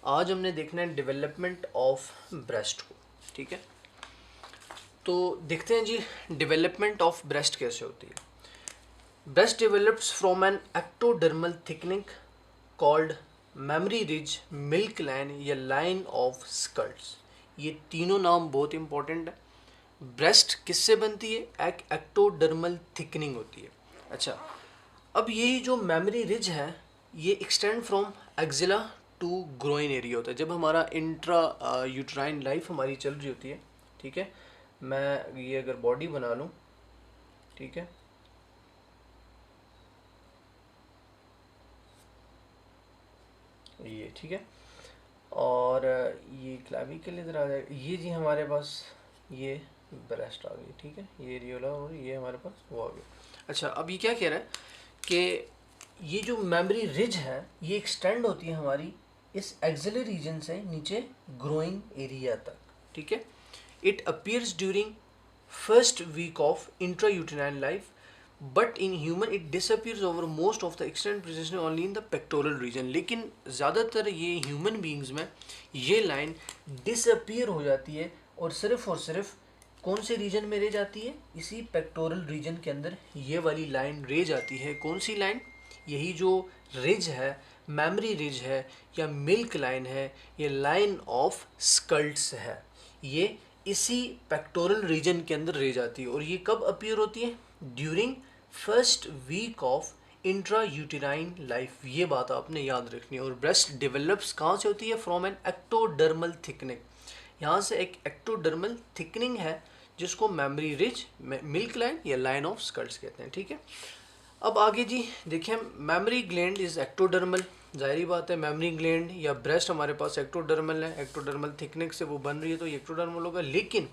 आज हमने देखना है डेवलपमेंट ऑफ ब्रेस्ट को। ठीक है, तो देखते हैं जी डेवलपमेंट ऑफ ब्रेस्ट कैसे होती है। Breast develops from an ectodermal thickening called mammary ridge, milk line या लाइन ऑफ स्कर्ट्स। ये तीनों नाम बहुत इंपॉर्टेंट है। ब्रेस्ट किससे बनती है? एक एक्टोडर्मल थिकनिंग होती है। अच्छा, अब ये जो मेमरी रिज है ये extend from axilla to groin area होता है जब हमारा इंट्रा यूट्राइन लाइफ हमारी चल रही होती है। ठीक है, मैं ये अगर बॉडी बना लूँ, ठीक है, ये ठीक है, और ये क्लाविकल इधर आ जाएगा। ये जी हमारे पास ये ब्रेस्ट आ गई। ठीक है, ये एरियोला और ये हमारे पास वो आ गया। अच्छा, अब ये क्या कह रहा है कि ये जो मेमरी रिज है ये एक्सटेंड होती है हमारी इस एक्सिलरी रीजन से नीचे ग्रोइंग एरिया तक। ठीक है, it appears during first week of intrauterine life, but in human it disappears over most of the extent present only in the pectoral region. लेकिन ज़्यादातर ये ह्यूमन बींग्स में ये लाइन डिसअपीयर हो जाती है और सिर्फ कौन से रीजन में रह जाती है? इसी पेक्टोरल रीजन के अंदर ये वाली लाइन रह जाती है। कौन सी लाइन? यही जो रिज है, मेमरी रिज है या मिल्क लाइन है, ये लाइन ऑफ स्कल्ट्स है, ये इसी पेक्टोरल रीजन के अंदर रह जाती है। और ये कब अपीयर होती है? During first week of intra uterine life. ये बात आपने याद रखनी है। और ब्रेस्ट डेवलप्स कहाँ से होती है? From an ectodermal thickening. यहाँ से एक एक्टोडर्मल थिकनिंग है जिसको मेमरी रिज, मिल्क लाइन या लाइन ऑफ स्कर्ट्स कहते हैं। ठीक है, अब आगे जी देखिए, मेमरी ग्लैंड इज एक्टोडर्मल। जाहिर बात है, मेमरी ग्लैंड या ब्रेस्ट हमारे पास एक्टोडर्मल है, एक्टोडर्मल थिकनिंग से वो बन रही है तो ये एक्टोडर्मल होगा। लेकिन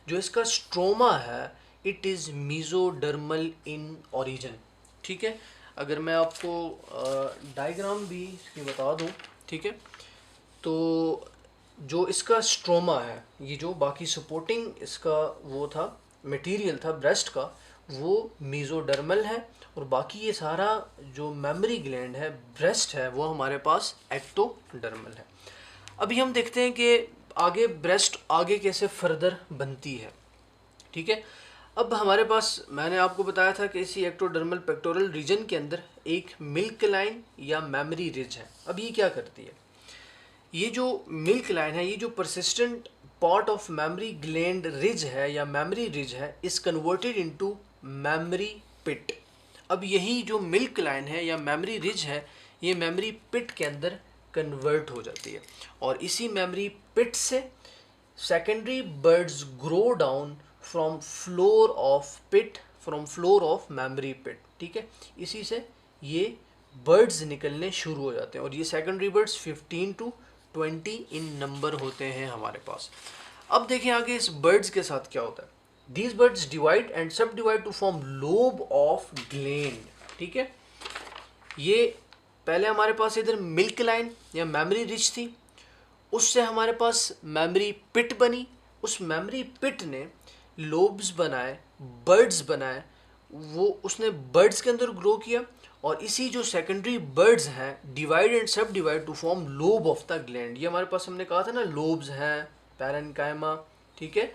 जो इसका स्ट्रोमा है it is mesodermal in origin. ठीक है, अगर मैं आपको डायग्राम भी इसकी बता दूं, ठीक है, तो जो इसका स्ट्रोमा है, ये जो बाकी सपोर्टिंग इसका वो था मटेरियल था ब्रेस्ट का, वो मीजोडर्मल है, और बाकी ये सारा जो मेमरी ग्लैंड है, ब्रेस्ट है, वो हमारे पास एक्टोडर्मल है। अभी हम देखते हैं कि आगे ब्रेस्ट आगे कैसे फर्दर बनती है। ठीक है, अब हमारे पास मैंने आपको बताया था कि इसी एक्टोडर्मल पेक्टोरल रीजन के अंदर एक मिल्क लाइन या मेमरी रिज है। अब ये क्या करती है? ये जो मिल्क लाइन है, ये जो persistent part of mammary gland ridge है या मेमरी रिज है, इज कन्वर्टेड इनटू मेमरी पिट। अब यही जो मिल्क लाइन है या मेमरी रिज है, ये मेमरी पिट के अंदर कन्वर्ट हो जाती है, और इसी मेमरी पिट से secondary buds grow down from floor of pit, from floor of memory pit. ठीक है, इसी से ये बर्ड्स निकलने शुरू हो जाते हैं, और ये secondary birds 15 to 20 in number होते हैं हमारे पास। अब देखें आगे इस बर्ड्स के साथ क्या होता है। दीज बर्ड्स डिवाइड एंड सब divide two form lobe of gland. ठीक है, ये पहले हमारे पास इधर मिल्क लाइन या मेमरी रिच थी, उससे हमारे पास मेमरी पिट बनी, उस मेमरी पिट ने लोब्स बनाए, बर्ड्स बनाए, वो उसने बर्ड्स के अंदर ग्रो किया, और इसी जो सेकेंडरी बर्ड्स हैं डिवाइड एंड सब divide two form lobe of the gland. ये हमारे पास हमने कहा था ना, लोब्स हैं, पैरेन्काइमा। ठीक है,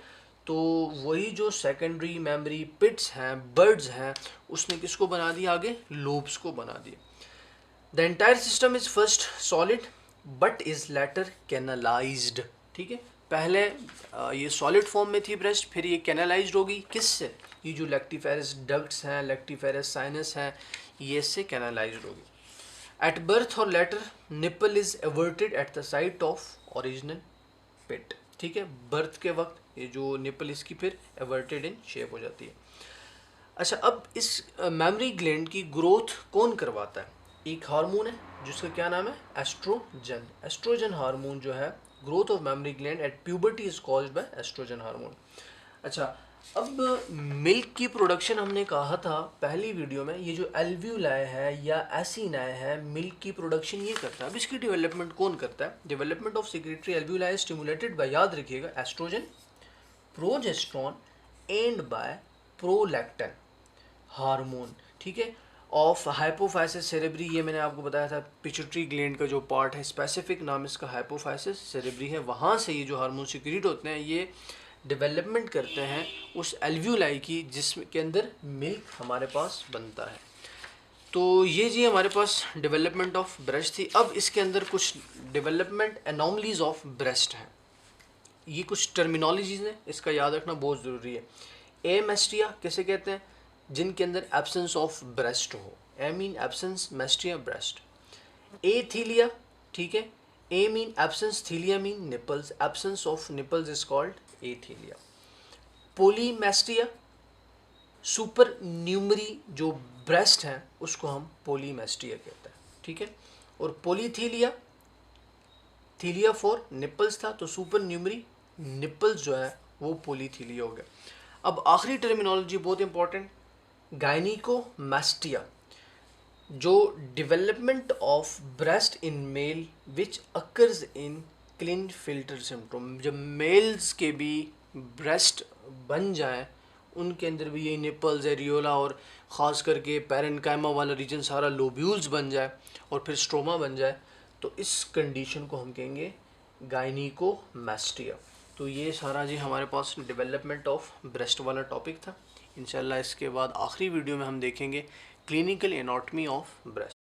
तो वही जो सेकेंडरी मेमरी पिट्स हैं, बर्ड्स हैं, उसने किसको बना दिया? आगे लोब्स को बना दिया। The entire system is first solid but is later canalized. ठीक है, पहले ये सॉलिड फॉर्म में थी ब्रेस्ट, फिर ये कैनलाइज्ड होगी। किससे? ये जो लेक्टिफेरस डक्ट्स हैं, लेक्टिफेरस साइनस हैं, ये इससे कैनलाइज्ड होगी। एट बर्थ और later nipple is everted at the site of original pit. ठीक है, बर्थ के वक्त ये जो निपल इसकी फिर एवर्टेड इन शेप हो जाती है। अच्छा, अब इस मेमरी ग्लैंड की ग्रोथ कौन करवाता है? एक हार्मोन है जिसका क्या नाम है? एस्ट्रोजन। एस्ट्रोजन हार्मोन जो है, growth of mammary gland at puberty is caused by estrogen hormone. अच्छा, अब मिल्क की प्रोडक्शन हमने कहा था पहली वीडियो में, ये जो एल्व्यूलाई है या एसिनाई है, मिल्क की प्रोडक्शन ये करता है। अब इसकी डेवलपमेंट कौन करता है? Development of secretory alveoli stimulated by, याद रखिएगा, estrogen, progesterone and by prolactin hormone. ठीक है, ऑफ हाइपोफाइसिस सेरेब्री, ये मैंने आपको बताया था पिट्यूटरी ग्लैंड का जो पार्ट है, स्पेसिफिक नाम इसका हाइपोफाइसिस सेरेब्री है। वहाँ से ये जो हार्मोन सिक्रीट होते हैं ये डेवलपमेंट करते हैं उस एल्व्यूलाई की जिसके अंदर मिल्क हमारे पास बनता है। तो ये जी हमारे पास डेवलपमेंट ऑफ ब्रेस्ट थी। अब इसके अंदर कुछ डेवलपमेंट एनॉमलीज ऑफ ब्रेस्ट हैं। ये कुछ टर्मिनोलॉजीज हैं, इसका याद रखना बहुत ज़रूरी है। एमेस्टिया किसे कहते हैं? जिनके अंदर एब्सेंस ऑफ ब्रेस्ट हो। A mean absence, mastia breast. Athelia, ठीक है, a mean absence, thelia mean nipples, absence of nipples is called athelia. Polymastia, supernumerary जो ब्रेस्ट है उसको हम पोलीमेस्टिया कहते हैं, ठीक है। और पोलीथीलिया, थीलिया फॉर निपल्स था तो सुपर न्यूमरी निपल्स जो है वो पोलीथीलिया हो गया। अब आखिरी टर्मिनोलॉजी बहुत इंपॉर्टेंट, गायनिकोमास्टिया, जो development of breast in male which occurs in Klinefelter syndrome. जब मेल्स के भी ब्रेस्ट बन जाए उनके अंदर भी यही निपल्स, एरियोला और ख़ास करके पैरेन्काइमा वाला रीजन सारा लोब्यूल्स बन जाए और फिर स्ट्रोमा बन जाए, तो इस कंडीशन को हम कहेंगे गायनिकोमास्टिया। तो ये सारा जी हमारे पास डेवलपमेंट ऑफ ब्रेस्ट वाला टॉपिक था। इंशाल्लाह इसके बाद आखिरी वीडियो में हम देखेंगे क्लिनिकल एनाटॉमी ऑफ ब्रेस्ट।